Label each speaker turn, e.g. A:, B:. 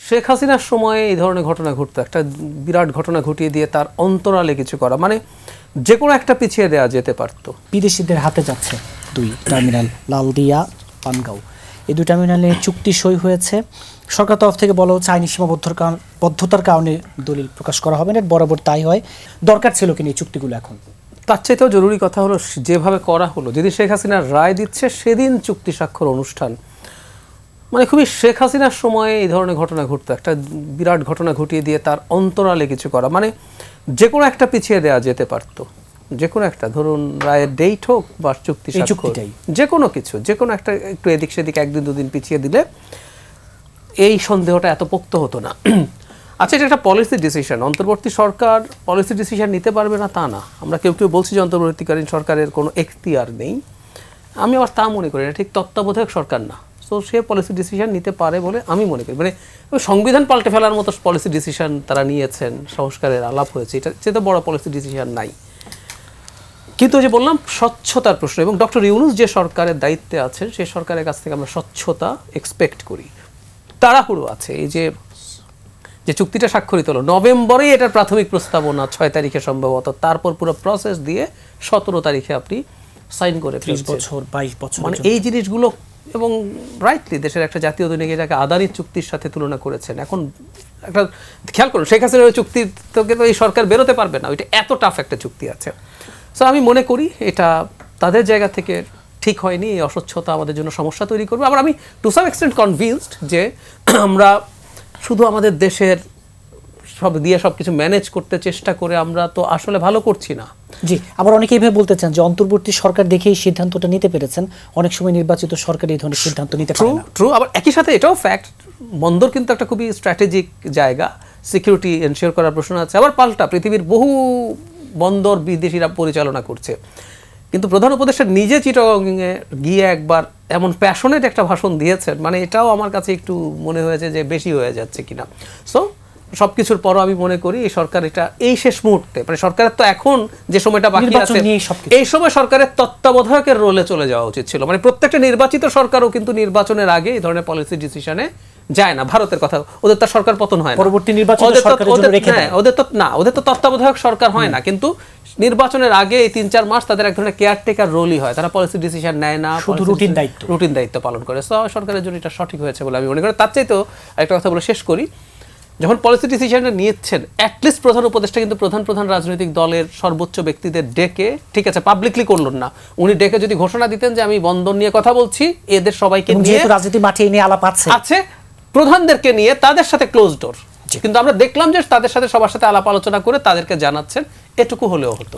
A: শেখ হাসিনার সময়ে এই ধরনের ঘটনা ঘটতো, একটা বিরাট ঘটনা ঘটিয়ে দিয়ে তার অন্তরালে কিছু করা, মানে যে কোনো একটা পিছিয়ে দেওয়া যেতে পারতো।
B: বিদেশিদের হাতে যাচ্ছে 2 টার্মিনাল, লালদিয়া, পানগাঁও, এই 2 টার্মিনালে চুক্তি সই হয়েছে। সরকার তরফ থেকে বলা হচ্ছে আইনি সীমাবদ্ধতার কারণে দলিল প্রকাশ করা হবে না, বরাবর তাই হয়। দরকার ছিল কিনা এই চুক্তিগুলো এখন?
A: তার চাইতেও জরুরি কথা হলো যেভাবে করা হলো, যদি শেখ হাসিনার রায় দিচ্ছে সেদিন চুক্তি স্বাক্ষর অনুষ্ঠান, মানে খুবই শেখ হাসিনার সময়ে এই ধরনের ঘটনা ঘটতো, একটা বিরাট ঘটনা ঘটিয়ে দিয়ে তার অন্তরালে কিছু করা, মানে যে কোনো একটা পিছিয়ে দেওয়া যেতে পারতো, যে কোনো একটা, ধরুন রায়ের ডেট হোক বা চুক্তি স্বাক্ষর, যে কোনো কিছু, যে কোনো একটা একটু এদিক সেদিক 1 দিন 2 দিন পিছিয়ে দিলে এই সন্দেহটা এত পোক্ত হতো না। আচ্ছা, এটা একটা পলিসি ডিসিশন, অন্তর্বর্তী সরকার পলিসি ডিসিশন নিতে পারবে না তা না, আমরা কেউ কেউ বলছি যে অন্তর্বর্তীকালীন সরকারের কোনো এখতিয়ার নেই, আমি আবার তা মনে করি না, ঠিক তত্ত্বাবধায়ক সরকার না, সো সে পলিসি ডিসিশন নিতে পারে বলে আমি মনে করি। মানে সংবিধান পাল্টে ফেলার মতো পলিসি ডিসিশন তারা নিয়েছেন, সংস্কারের আলাপ হয়েছে, এটা চেয়ে তো বড় পলিসি ডিসিশন নাই। কিন্তু যে বললাম স্বচ্ছতার প্রশ্ন, এবং ডক্টর ইউনূস যে সরকারের দায়িত্বে আছেন সেই সরকারের কাছ থেকে আমরা স্বচ্ছতা এক্সপেক্ট করি। তাড়াহুড়ো আছে, এই যে চুক্তিটা স্বাক্ষরিত হলো নভেম্বরেই, এটার প্রাথমিক প্রস্তাবনা 6 তারিখে সম্ভবত, তারপর পুরো প্রসেস দিয়ে 17 তারিখে আপনি সাইন করে
B: 30 বছর 22 বছর,
A: মানে এই জিনিসগুলো, এবং রাইটলি দেশের একটা জাতীয় দৈনিক এটাকে আদানির চুক্তির সাথে তুলনা করেছেন। এখন একটা খেয়াল করুন, শেখ হাসিনার ওই চুক্তি থেকে তো এই সরকার বেরোতে পারবে না, ওইটা এত টাফ একটা চুক্তি আছে। সো আমি মনে করি এটা তাদের জায়গা থেকে ঠিক হয়নি, এই অস্বচ্ছতা আমাদের জন্য সমস্যা তৈরি করবে। আবার আমি টু সাম এক্সটেন্ট কনভিন্সড যে আমরা শুধু আমাদের দেশের সব কিছু ম্যানেজ করতে চেষ্টা করে আমরা তো আসলে ভালো করছি না।
B: জি, আবার অনেকে এইভাবে বলতে চান যে অন্তর্বর্তী সরকার দেখেই সিদ্ধান্তটা নিতে পেরেছেন, অনেক সময় নির্বাচিত সরকার এই ধরনের সিদ্ধান্ত নিতে পারে না।
A: ট্রু, আবার একই সাথে এটাও ফ্যাক্ট, বন্দর কিন্তু একটা খুবই স্ট্র্যাটেজিক জায়গা, সিকিউরিটি এনশিওর করার প্রশ্ন আছে। আবার পাল্টা পৃথিবীর বহু বন্দর বিদেশিরা পরিচালনা করছে, কিন্তু প্রধান উপদেষ্টা নিজে চিটাগংয়ে গিয়ে একবার এমন প্যাশনেট একটা ভাষণ দিয়েছেন, মানে এটাও আমার কাছে একটু মনে হয়েছে যে বেশি হয়ে যাচ্ছে কিনা। সো সব কিছুর পরও আমি মনে করি এই সরকার এটা এই শেষ মুহূর্তে, মানে সরকারের তো এখন যে সময়টা বাকি আছে এই সময় সরকারের তত্ত্বাবধায়কের রোলে চলে যাওয়া উচিত ছিল। মানে প্রত্যেকটা নির্বাচিত সরকারও কিন্তু নির্বাচনের আগে এই ধরনের পলিসি ডিসিশনে যায় না। ভারতের কথা, ওদের তো সরকার পতন হয় না,
B: পরবর্তী নির্বাচন
A: ওদের তো তত্ত্বাবধায়ক সরকার হয় না, কিন্তু নির্বাচনের আগে এই 3-4 মাস তাদের এক ধরনের কেয়ারটেকার রোলই হয়, তারা পলিসি ডিসিশন নেয় না,
B: শুধু রুটিন দায়িত্ব
A: পালন করে। সো সরকারের জন্য এটা সঠিক হয়েছে বলে আমি মনে করি। তার চাইতেও একটা কথা বলে শেষ করি, যখন পলিসি ডিসিশনটা নিয়েছেন অ্যাটলিস্ট প্রধান উপদেষ্টা কিন্তু প্রধান রাজনৈতিক দলের সর্বোচ্চ ব্যক্তিদের ডেকে, ঠিক আছে পাবলিকলি করলেন না, উনি ডেকে যদি ঘোষণা দিতেন যে আমি বন্দর নিয়ে কথা বলছি, এদের সবাইকে নিয়ে
B: রাজনীতি মাঠে নিয়ে আলাপ আছে,
A: প্রধানদেরকে নিয়ে তাদের সাথে ক্লোজ ডোর, কিন্তু আমরা দেখলাম যে তাদের সাথে সবার সাথে আলাপ আলোচনা করে তাদেরকে জানাচ্ছেন, এটুকু হলেও হতো।